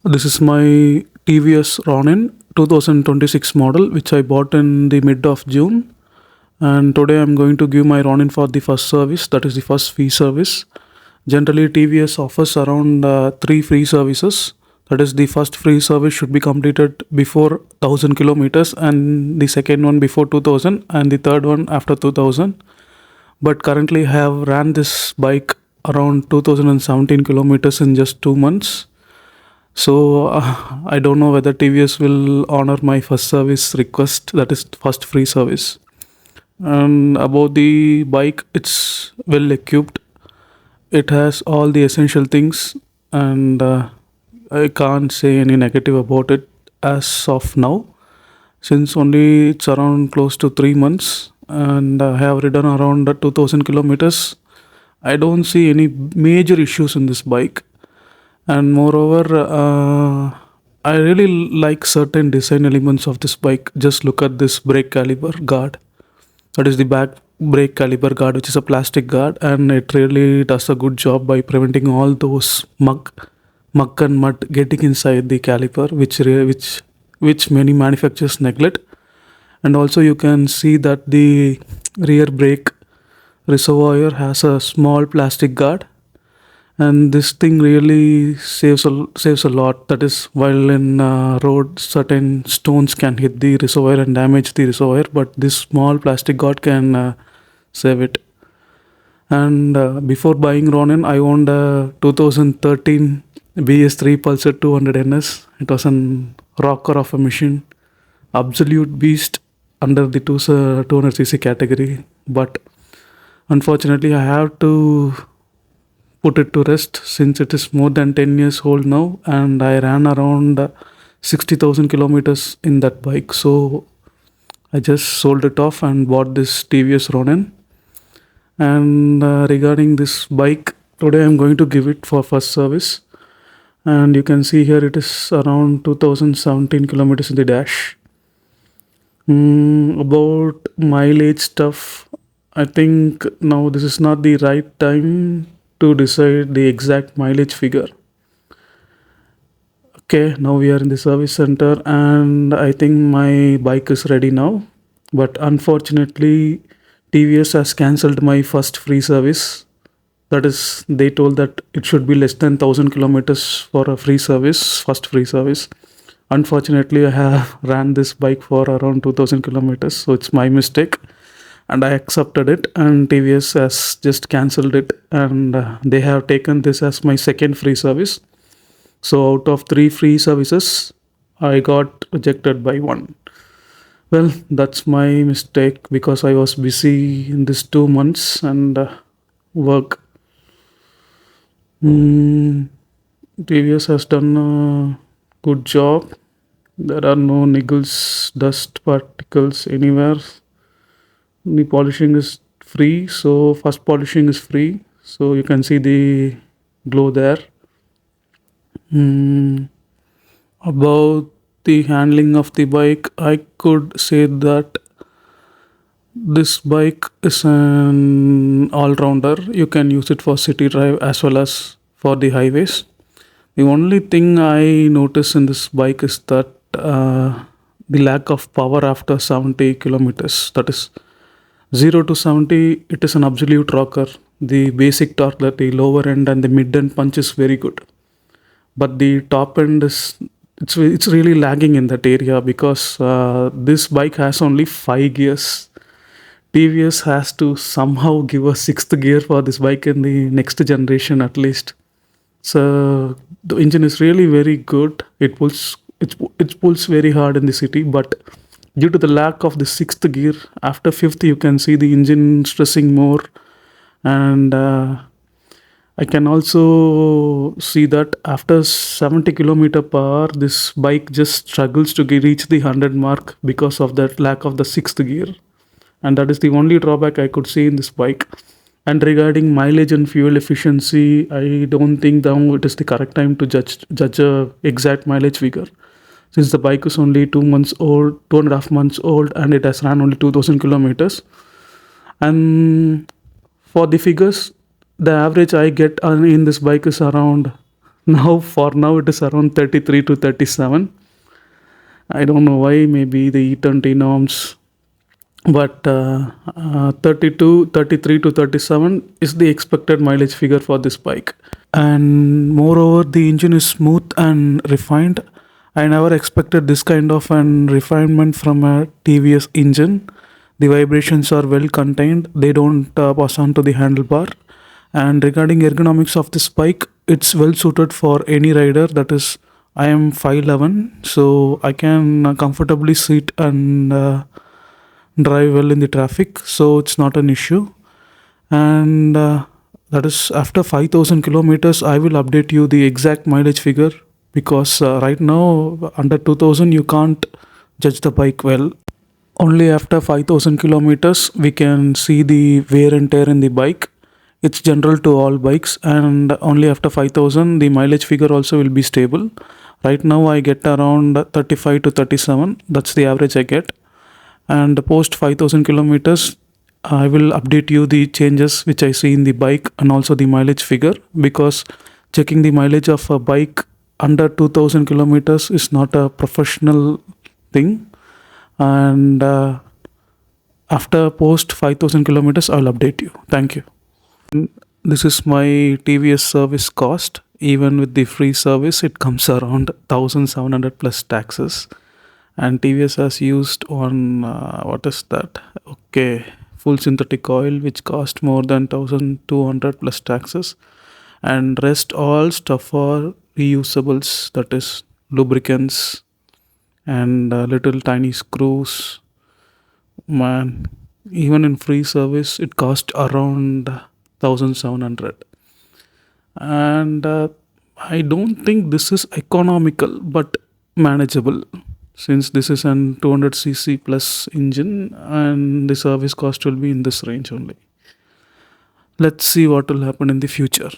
This is my TVS Ronin 2026 model, which I bought in the mid of June. And today I'm going to give my Ronin for the first service, that is the first free service. Generally, TVS offers around three free services. That is, the first free service should be completed before 1000 kilometers, and the second one before 2000, and the third one after 2000. But currently, I have ran this bike around 2017 kilometers in just 2 months. So I don't know whether TVS will honor my first service request, that is first free service. And about the bike, it's well equipped. It has all the essential things, and I can't say any negative about it as of now, since only it's around close to 3 months, and I have ridden around 2000 kilometers. I don't see any major issues in this bike, and moreover, I really like certain design elements of this bike. Just look at this brake caliper guard. That is the back brake caliper guard, which is a plastic guard, and it really does a good job by preventing all those muck and mud getting inside the caliper, which many manufacturers neglect. And also, you can see that the rear brake reservoir has a small plastic guard, and this thing really saves a lot. That is, while in road, certain stones can hit the reservoir and damage the reservoir, but this small plastic guard can save it. And before buying Ronin, I owned a 2013 BS3 Pulsar 200 NS. It was an rocker of a machine, absolute beast under the 200cc category. But unfortunately, I have to put it to rest since it is more than 10 years old now, and I ran around 60,000 kilometers in that bike. So I just sold it off and bought this TVS Ronin. And regarding this bike, today I'm going to give it for first service. And you can see here it is around 2017 kilometers in the dash. About mileage stuff, I think now this is not the right time to decide the exact mileage figure. Okay, now we are in the service center, and I think my bike is ready now. But unfortunately, TVS has cancelled my first free service. That is, they told that it should be less than 1000 kilometers for a free service, first free service. Unfortunately, I have ran this bike for around 2000 kilometers, so it's my mistake, and I accepted it. And TVS has just cancelled it, and they have taken this as my second free service. So out of three free services, I got rejected by one. Well, that's my mistake because I was busy in these 2 months and work. TVS has done a good job. There are no niggles, dust particles anywhere. The polishing is free, so first polishing is free. So you can see the glow there. About the handling of the bike, I could say that this bike is an all-rounder. You can use it for city drive as well as for the highways. The only thing I notice in this bike is that the lack of power after 70 kilometers. That is 0 to 70, it is an absolute rocker. The basic torque, that the lower end and the mid end punch is very good, but the top end is it's really lagging in that area because this bike has only 5 gears. TVS has to somehow give a sixth gear for this bike in the next generation at least. So the engine is really very good. It pulls very hard in the city, but due to the lack of the sixth gear, after fifth you can see the engine stressing more, and I can also see that after 70 kilometer per hour, this bike just struggles to reach the 100 mark because of that lack of the sixth gear. And that is the only drawback I could see in this bike. And regarding mileage and fuel efficiency, I don't think now it is the correct time to judge a exact mileage figure, since the bike is only 2 months old, 2.5 months old, and it has ran only 2000 kilometers. And for the figures, the average I get in this bike is around Now, for now, it is around 33 to 37. I don't know why, maybe the E20 norms, but 32, 33 to 37 is the expected mileage figure for this bike. And moreover, the engine is smooth and refined. I never expected this kind of an refinement from a TVS engine. The vibrations are well contained, they don't pass on to the handlebar. And regarding ergonomics of this bike, it's well suited for any rider. That is, I am 5'11", so I can comfortably sit and drive well in the traffic, so it's not an issue. And that is, after 5,000 kilometers, I will update you the exact mileage figure, because right now under 2,000 you can't judge the bike well. Only after 5,000 kilometers we can see the wear and tear in the bike. It's general to all bikes, and only after 5,000 the mileage figure also will be stable. Right now I get around 35 to 37. That's the average I get. And post 5,000 kilometers, I will update you the changes which I see in the bike and also the mileage figure, because checking the mileage of a bike under 2,000 kilometers is not a professional thing. And after post 5,000 kilometers, I'll update you. Thank you. This is my TVS service cost. Even with the free service, it comes around 1,700 plus taxes. And TVS has used on what is that? Okay, full synthetic oil, which cost more than 1,200 plus taxes. And rest all stuff are reusables, that is lubricants and little tiny screws. Man, even in free service, it cost around 1,700. And I don't think this is economical, but manageable, since this is an 200cc plus engine and the service cost will be in this range only. Let's see what will happen in the future.